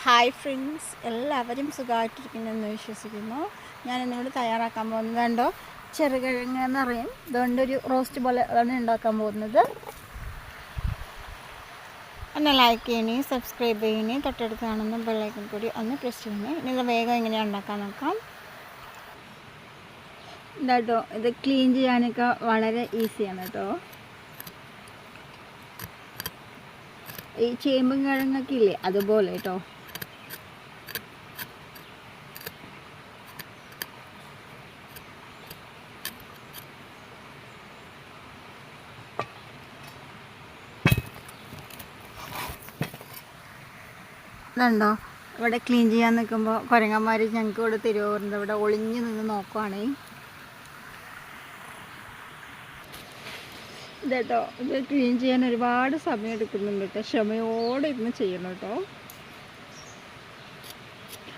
Hi friends, എല്ലാവരും സുഖമായിട്ടിരിക്കുന്നെന്ന് വിശ്വസിക്കുന്നു. ഞാൻ ഇന്നിവിടെ തയ്യാറാക്കാൻ പോകുന്നത് കണ്ടോ, ചെറുകിഴങ്ങ് എന്ന് പറയും. അതുകൊണ്ടൊരു റോസ്റ്റ് പോലെ അതാണ് ഉണ്ടാക്കാൻ പോകുന്നത്. ഒന്ന് ലൈക്ക് ചെയ്യണേ, സബ്സ്ക്രൈബ് ചെയ്യണേ, തൊട്ടടുത്ത് കാണുന്ന ബെല്ലൈക്കൺ കൂടി ഒന്ന് പ്രസ് ചെയ്യണേ. ഇനി ഇത് വേഗം എങ്ങനെയാണ് ഉണ്ടാക്കാൻ നോക്കാം. ഇതാട്ടോ, ഇത് ക്ലീൻ ചെയ്യാനൊക്കെ വളരെ ഈസിയാണ് കേട്ടോ. ഈ ചേമ്പും കിഴങ്ങൊക്കെ ഇല്ലേ, അതുപോലെ കേട്ടോ. ഇതുണ്ടോ, ഇവിടെ ക്ലീൻ ചെയ്യാൻ നിൽക്കുമ്പോൾ കുരങ്ങന്മാർ ഞങ്ങൾക്ക് ഇവിടെ തിരുവോറുണ്ട്. ഇവിടെ ഒളിഞ്ഞു നിന്ന് നോക്കുവാണേ. ഇതേട്ടോ, ഇത് ക്ലീൻ ചെയ്യാൻ ഒരുപാട് സമയം എടുക്കുന്നുണ്ട് കേട്ടോ. ക്ഷമയോടെ ഇരുന്ന് ചെയ്യണം കേട്ടോ.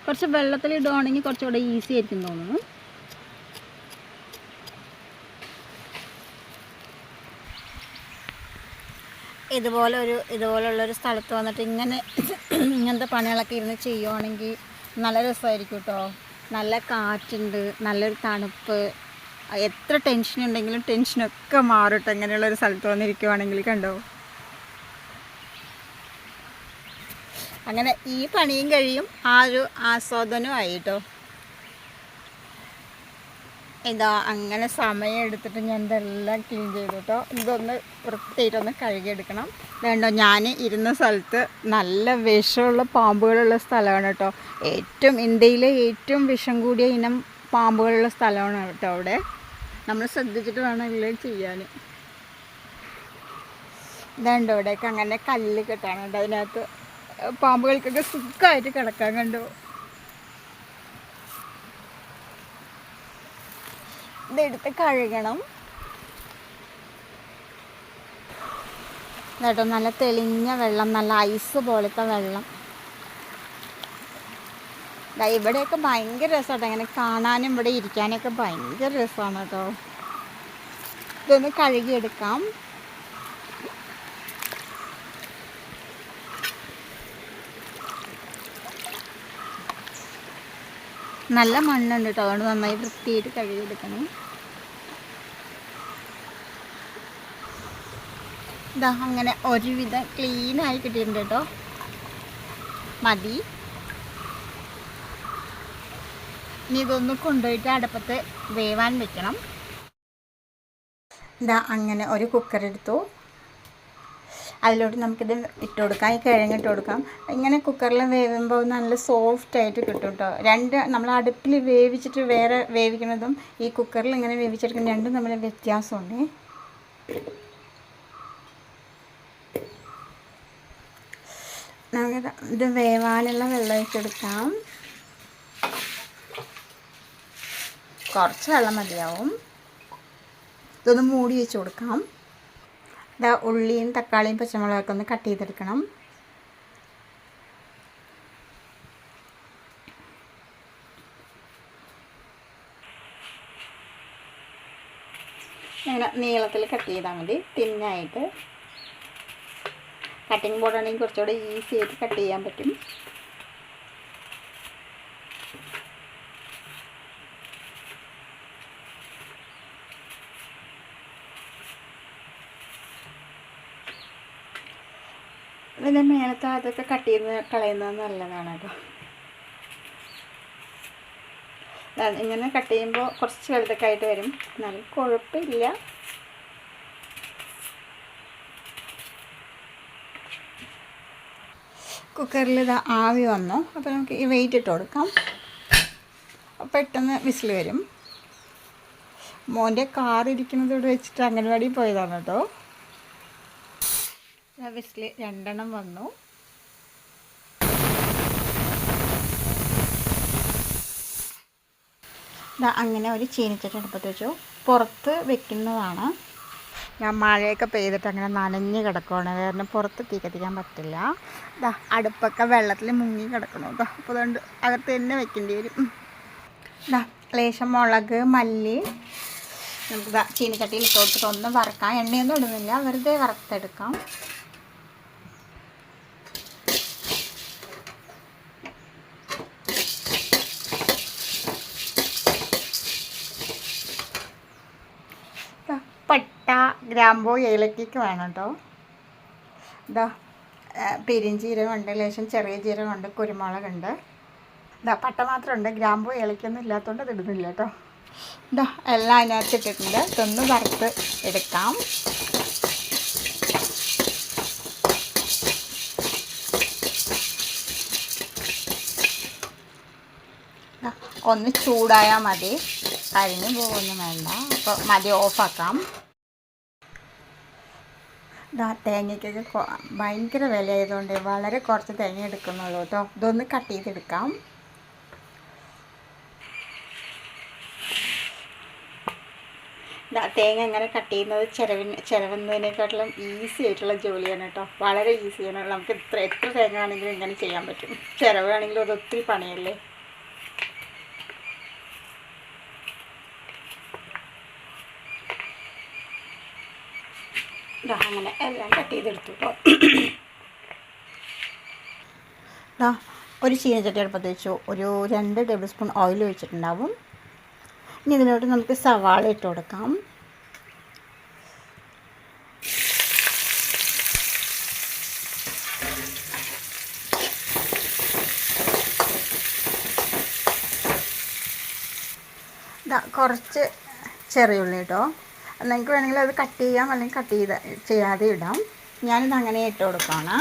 കുറച്ച് വെള്ളത്തിൽ ഇടുവാണെങ്കിൽ കുറച്ചുകൂടെ ഈസി ആയിരിക്കും തോന്നുന്നു. ഇതുപോലുള്ളൊരു സ്ഥലത്ത് വന്നിട്ട് ഇങ്ങനത്തെ പണികളൊക്കെ ഇരുന്ന് ചെയ്യുവാണെങ്കിൽ നല്ല രസമായിരിക്കും കേട്ടോ. നല്ല കാറ്റുണ്ട്, നല്ലൊരു തണുപ്പ്. എത്ര ടെൻഷൻ ഉണ്ടെങ്കിലും ടെൻഷനൊക്കെ മാറും കേട്ടോ ഇങ്ങനെയുള്ളൊരു സ്ഥലത്ത് വന്നിരിക്കുവാണെങ്കിൽ. കണ്ടോ, അങ്ങനെ ഈ പണിയും കഴിയും, ആ ഒരു ആസ്വാദനവും ആയി കേട്ടോ. ഇതാ അങ്ങനെ സമയം എടുത്തിട്ട് ഞാൻ ഇതെല്ലാം ക്ലീൻ ചെയ്തു കേട്ടോ. ഇതൊന്ന് വൃത്തിയായിട്ടൊന്ന് കഴുകിയെടുക്കണം. വേണ്ടോ, ഞാൻ ഇരുന്ന സ്ഥലത്ത് നല്ല വിഷമുള്ള പാമ്പുകളുള്ള സ്ഥലമാണ് കേട്ടോ. ഇന്ത്യയിലെ ഏറ്റവും വിഷം കൂടിയ ഇനം പാമ്പുകളുള്ള സ്ഥലമാണ് കേട്ടോ അവിടെ. നമ്മൾ ശ്രദ്ധിച്ചിട്ട് വേണം എല്ലാം ചെയ്യാൻ. ഇതുണ്ടോ, ഇവിടെയൊക്കെ അങ്ങനെ കല്ല് കെട്ടാനുണ്ട്. അതിനകത്ത് പാമ്പുകൾക്കൊക്കെ സുഖമായിട്ട് കിടക്കാൻ. കണ്ടു, ഇതെടുത്ത് കഴുകണം കേട്ടോ. നല്ല തെളിഞ്ഞ വെള്ളം, നല്ല ഐസ് പോലത്തെ വെള്ളം. ഇവിടെയൊക്കെ ഭയങ്കര രസമാട്ടോ, അങ്ങനെ കാണാനും ഇവിടെ ഇരിക്കാനൊക്കെ ഭയങ്കര രസമാണ് കേട്ടോ. ഇതൊന്ന് കഴുകിയെടുക്കാം. നല്ല മണ്ണുണ്ട് കേട്ടോ, അതുകൊണ്ട് നന്നായി വൃത്തിയായിട്ട് കഴുകിയെടുക്കണം. ഇതാ അങ്ങനെ ഒരുവിധം ക്ലീനായി കിട്ടിയിട്ടുണ്ട് കേട്ടോ. മതി. ഇനി ഇതൊന്ന് കൊണ്ടുപോയിട്ട് അടുപ്പത്ത് വേവാൻ വെക്കണം. ഇതാ അങ്ങനെ ഒരു കുക്കർ എടുത്തു. അതിലോട്ട് നമുക്കിത് ഇട്ട് കൊടുക്കാം, ഈ കിഴങ്ങ് ഇട്ട് കൊടുക്കാം. ഇങ്ങനെ കുക്കറിൽ വേവുമ്പോൾ നല്ല സോഫ്റ്റായിട്ട് കിട്ടും കേട്ടോ. നമ്മൾ അടുപ്പിൽ വേവിച്ചിട്ട് വേറെ വേവിക്കുന്നതും ഈ കുക്കറിൽ ഇങ്ങനെ വേവിച്ചെടുക്കുന്ന രണ്ടും തമ്മിൽ വ്യത്യാസമുണ്ട്. നമുക്ക് ഇത് വേവാനുള്ള വെള്ളം ഒഴിച്ചെടുക്കാം. കുറച്ച് വെള്ളം മതിയാവും. ഇതൊന്ന് മൂടി വെച്ച് കൊടുക്കാം. ഇതാ ഉള്ളിയും തക്കാളിയും പച്ചമുളകൊക്കെ ഒന്ന് കട്ട് ചെയ്തെടുക്കണം. ഇങ്ങനെ നീളത്തിൽ കട്ട് ചെയ്താൽ മതി, തിന്നായിട്ട്. കട്ടിങ് ബോർഡാണെങ്കിൽ കുറച്ചുകൂടെ ഈസി ആയിട്ട് കട്ട് ചെയ്യാൻ പറ്റും. ഇതിൻ്റെ മേലത്തെ അതൊക്കെ കട്ട് ചെയ്ത് കളയുന്നത് നല്ലതാണ് കേട്ടോ. ഇങ്ങനെ കട്ട് ചെയ്യുമ്പോൾ കുറച്ച് വലുതൊക്കെ ആയിട്ട് വരും, എന്നാലും കുഴപ്പമില്ല. കുക്കറിൽ ഇത് ആവി വന്നു. അപ്പോൾ നമുക്ക് ഈ വെയിറ്റ് ഇട്ട് കൊടുക്കാം. പെട്ടെന്ന് വിസിൽ വരും. മോൻ്റെ കാർ ഇരിക്കുന്നത് ഇവിടെ വെച്ചിട്ട് അംഗൻവാടി പോയതാണ് കേട്ടോ. വിസിൽ 2 വന്നു. അങ്ങനെ ഒരു ചീനിച്ചട്ടി അടുപ്പത്ത് വെച്ചു. പുറത്ത് വെക്കുന്നതാണ്. ഞാൻ മഴയൊക്കെ പെയ്തിട്ട് അങ്ങനെ നനഞ്ഞ് കിടക്കുകയാണ്, കാരണം പുറത്ത് തീ കത്തിക്കാൻ പറ്റില്ല. അടുപ്പൊക്കെ വെള്ളത്തിൽ മുങ്ങി കിടക്കണം കേട്ടോ. അപ്പോൾ അതുകൊണ്ട് അകത്ത് തന്നെ വെക്കേണ്ടി വരും. ലേശം മുളക്, മല്ലി നമുക്ക് ചീനിച്ചട്ടിയിൽ ഇട്ട് കൊടുത്തിട്ട് ഒന്ന് വറക്കാം. എണ്ണയൊന്നും ഇടുന്നില്ല, വെറുതെ വറുത്തെടുക്കാം. ഗ്രാമ്പൂ ഏലക്കയ്ക്ക് വേണം കേട്ടോ. ഇതാ പെരിഞ്ചീരകമുണ്ട്, ലേശം ചെറിയ ജീരകമുണ്ട്, കുരുമുളകുണ്ട്. ഇതാ പട്ട മാത്രമുണ്ട്, ഗ്രാമ്പൂ ഏലക്കൊന്നും ഇല്ലാത്തതുകൊണ്ട് ഇത് ഇടുന്നില്ല കേട്ടോ. ഇതാ എല്ലാം അതിനകത്ത് ഇട്ടിട്ടുണ്ട്. ഇതൊന്ന് വറുത്ത് എടുക്കാം. ഒന്ന് ചൂടായാൽ മതി, കരിഞ്ഞു പോകുന്നു വേണ്ട. അപ്പോൾ മതി, ഓഫാക്കാം. തേങ്ങയ്ക്കൊക്കെ ഭയങ്കര വിലയായതുകൊണ്ട് വളരെ കുറച്ച് തേങ്ങ എടുക്കുന്നുള്ളൂ കേട്ടോ. ഇതൊന്ന് കട്ട് ചെയ്തെടുക്കാം. തേങ്ങ ഇങ്ങനെ കട്ട് ചെയ്യുന്നത് ചിലവുന്നതിനേക്കാട്ടിലും ഈസി ആയിട്ടുള്ള ജോലിയാണ് കേട്ടോ. വളരെ ഈസിയാണ്. നമുക്ക് എത്ര തേങ്ങ ആണെങ്കിലും ഇങ്ങനെ ചെയ്യാൻ പറ്റും. ചിലവാണെങ്കിലും അത് ഒത്തിരി പണിയല്ലേ. അങ്ങനെ എല്ലാം കട്ട് ചെയ്തെടുത്തു കേട്ടോ. ഒരു ചീനച്ചട്ടി അടുപ്പത്ത് വെച്ചു. ഒരു 2 ടേബിൾ സ്പൂൺ ഓയിൽ ഒഴിച്ചിട്ടുണ്ടാവും. ഇനി ഇതിലോട്ട് നമുക്ക് സവാള ഇട്ട് കൊടുക്കാം. കുറച്ച് ചെറിയ ഉള്ളി കേട്ടോ. നിങ്ങൾക്ക് വേണമെങ്കിൽ അത് കട്ട് ചെയ്യാം, അല്ലെങ്കിൽ കട്ട് ചെയ്യാതെ ഇടാം. ഞാനിത് അങ്ങനെ ഇട്ട് കൊടുക്കുകയാണ്.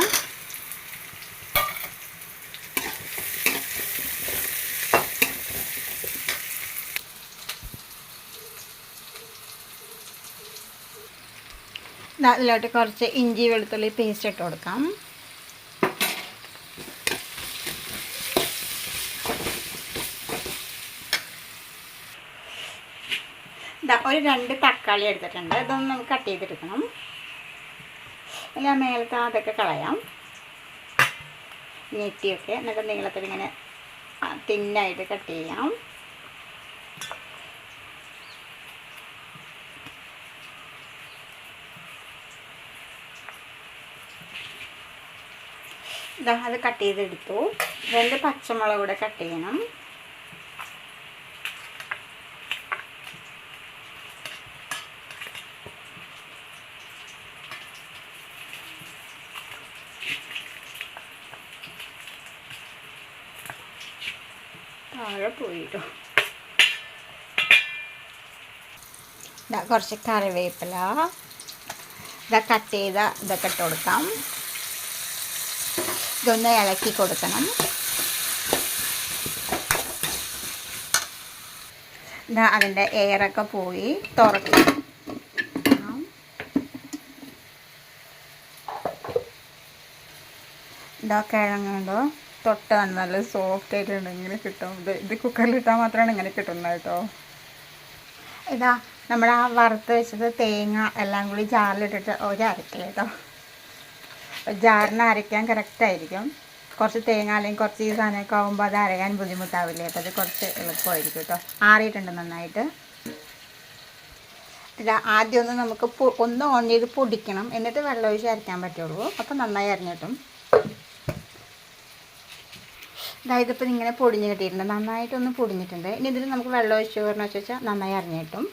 അതിലോട്ട് കുറച്ച് ഇഞ്ചി വെളുത്തുള്ളി പേസ്റ്റ് ഇട്ട് കൊടുക്കാം. ഒരു 2 തക്കാളി എടുത്തിട്ടുണ്ട്. ഇതൊന്ന് നമുക്ക് കട്ട് ചെയ്തെടുക്കണം. അല്ല മേലത്തെ അതൊക്കെ കളയാം, നെറ്റിയൊക്കെ. എന്നിട്ട് നീളത്തിൽ ഇങ്ങനെ തിന്നായിട്ട് കട്ട് ചെയ്യാം. അത് കട്ട് ചെയ്തെടുത്തു. 2 പച്ചമുളക് കൂടെ കട്ട് ചെയ്യണം. താഴെ പോയിട്ടോ. കുറച്ച് കറിവേപ്പില കട്ട് ചെയ്ത ഇതൊക്കെ ഇട്ട് കൊടുക്കാം. ഇതൊന്ന് ഇളക്കി കൊടുക്കണം. അതിൻ്റെ എയറൊക്കെ പോയി തുറക്കണം. കിഴങ്ങുണ്ടോ തൊട്ടാണ് നല്ല സോഫ്റ്റ് ആയിട്ടുണ്ട്. ഇങ്ങനെ കിട്ടും. ഇത് കുക്കറിലിട്ടാൽ മാത്രമാണ് ഇങ്ങനെ കിട്ടുന്നത് കേട്ടോ. നമ്മൾ ആ വറുത്ത് വെച്ചത് തേങ്ങ എല്ലാം കൂടി ജാറിലിട്ടിട്ട് അരക്കില്ല കേട്ടോ. ജാറിന് അരയ്ക്കാൻ കറക്റ്റായിരിക്കും. കുറച്ച് തേങ്ങ അല്ലെങ്കിൽ കുറച്ച് ഈ സാധനമൊക്കെ ആകുമ്പോൾ അത് അരയാൻ ബുദ്ധിമുട്ടാവില്ലേ. അപ്പോൾ അത് കുറച്ച് എളുപ്പമായിരിക്കും കേട്ടോ. ആറിയിട്ടുണ്ട് നന്നായിട്ട്. ആദ്യം ഒന്ന് നമുക്ക് ഒന്ന് ഓൺ ചെയ്ത് പൊടിക്കണം, എന്നിട്ട് വെള്ളം ഒഴിച്ച് അരയ്ക്കാൻ പറ്റുള്ളൂ. അപ്പോൾ നന്നായി അരഞ്ഞിട്ടും. ഇതിപ്പോൾ ഇങ്ങനെ പൊടിഞ്ഞ് കിട്ടിയിട്ടുണ്ട്, നന്നായിട്ടൊന്ന് പൊടിഞ്ഞിട്ടുണ്ട്. ഇനി ഇതിൽ നമുക്ക് വെള്ളം ഒഴിച്ച് വെച്ചാൽ നന്നായി അരഞ്ഞ് കിട്ടും.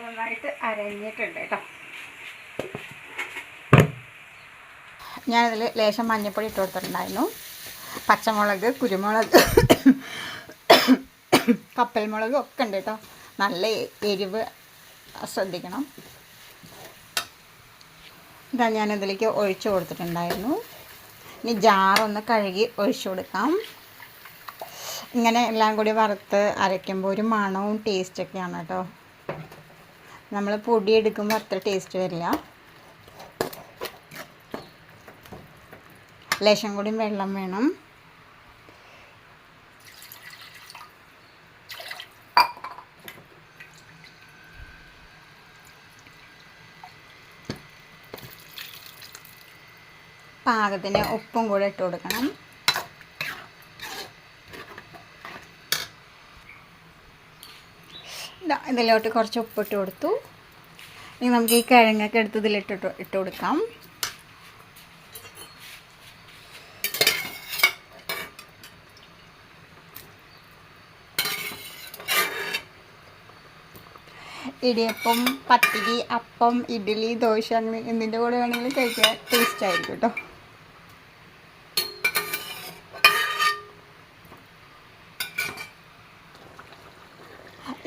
നന്നായിട്ട് അരഞ്ഞിട്ടുണ്ട് കേട്ടോ. ഞാനതിൽ ലേശം മഞ്ഞൾപ്പൊടി ഇട്ട് കൊടുത്തിട്ടുണ്ടായിരുന്നു. പച്ചമുളക്, കുരുമുളക്, കപ്പൽമുളക് ഒക്കെ ഉണ്ട് കേട്ടോ. നല്ല എരിവ് ശ്രദ്ധിക്കണം. ഞാനതിലേക്ക് ഒഴിച്ച് കൊടുത്തിട്ടുണ്ടായിരുന്നു. ഇനി ജാറൊന്ന് കഴുകി ഒഴിച്ചു കൊടുക്കാം. ഇങ്ങനെ എല്ലാം കൂടി വറുത്ത് അരയ്ക്കുമ്പോൾ ഒരു മണവും ടേസ്റ്റൊക്കെയാണ് കേട്ടോ. നമ്മൾ പൊടി എടുക്കുമ്പോൾ അത്ര ടേസ്റ്റ് വരില്ല. ലേശം കൂടി വെള്ളം വേണം. പാകത്തിന് ഉപ്പും കൂടെ ഇട്ട് കൊടുക്കണം. ഇതിലോട്ട് കുറച്ച് ഉപ്പിട്ട് കൊടുത്തു. ഇനി നമുക്ക് ഈ കിഴങ്ങൊക്കെ എടുത്ത് ഇതിലിട്ട് കൊടുക്കാം. ഇടിയപ്പം, പത്തിരി, അപ്പം, ഇഡ്ഡലി, ദോശ അങ്ങനെ എന്തിൻ്റെ കൂടെ വേണമെങ്കിലും കഴിക്കാൻ ടേസ്റ്റ് ആയിരിക്കും കേട്ടോ.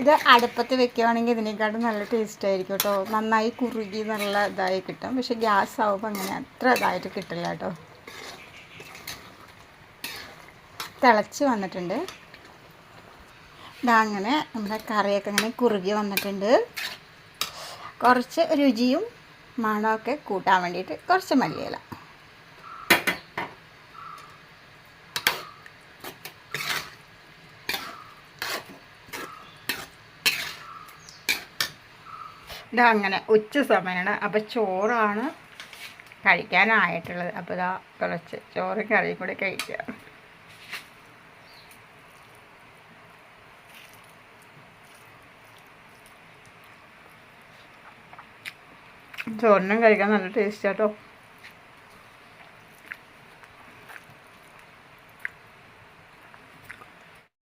ഇത് അടുപ്പത്ത് വെക്കുകയാണെങ്കിൽ ഇതിനേക്കാട്ടും നല്ല ടേസ്റ്റ് ആയിരിക്കും കേട്ടോ. നന്നായി കുറുകി നല്ല ഇതായി കിട്ടും. പക്ഷെ ഗ്യാസ് ആവുമ്പോൾ അങ്ങനെ അത്ര ഇതായിട്ട് കിട്ടില്ല കേട്ടോ. തിളച്ച് വന്നിട്ടുണ്ട്. ഇതാ അങ്ങനെ നമ്മുടെ കറിയൊക്കെ ഇങ്ങനെ കുറുകി വന്നിട്ടുണ്ട്. കുറച്ച് രുചിയും മണമൊക്കെ കൂട്ടാൻ വേണ്ടിയിട്ട് കുറച്ച് മല്ലിയില. ഇതാ അങ്ങനെ ഉച്ച സമയമാണ്. അപ്പോൾ ചോറാണ് കഴിക്കാനായിട്ടുള്ളത്. അപ്പോൾ ഇതാ കുറച്ച് ചോറും കറിയും കൂടി കഴിക്കുക. ചോറിനും കഴിക്കാൻ നല്ല ടേസ്റ്റ് കേട്ടോ.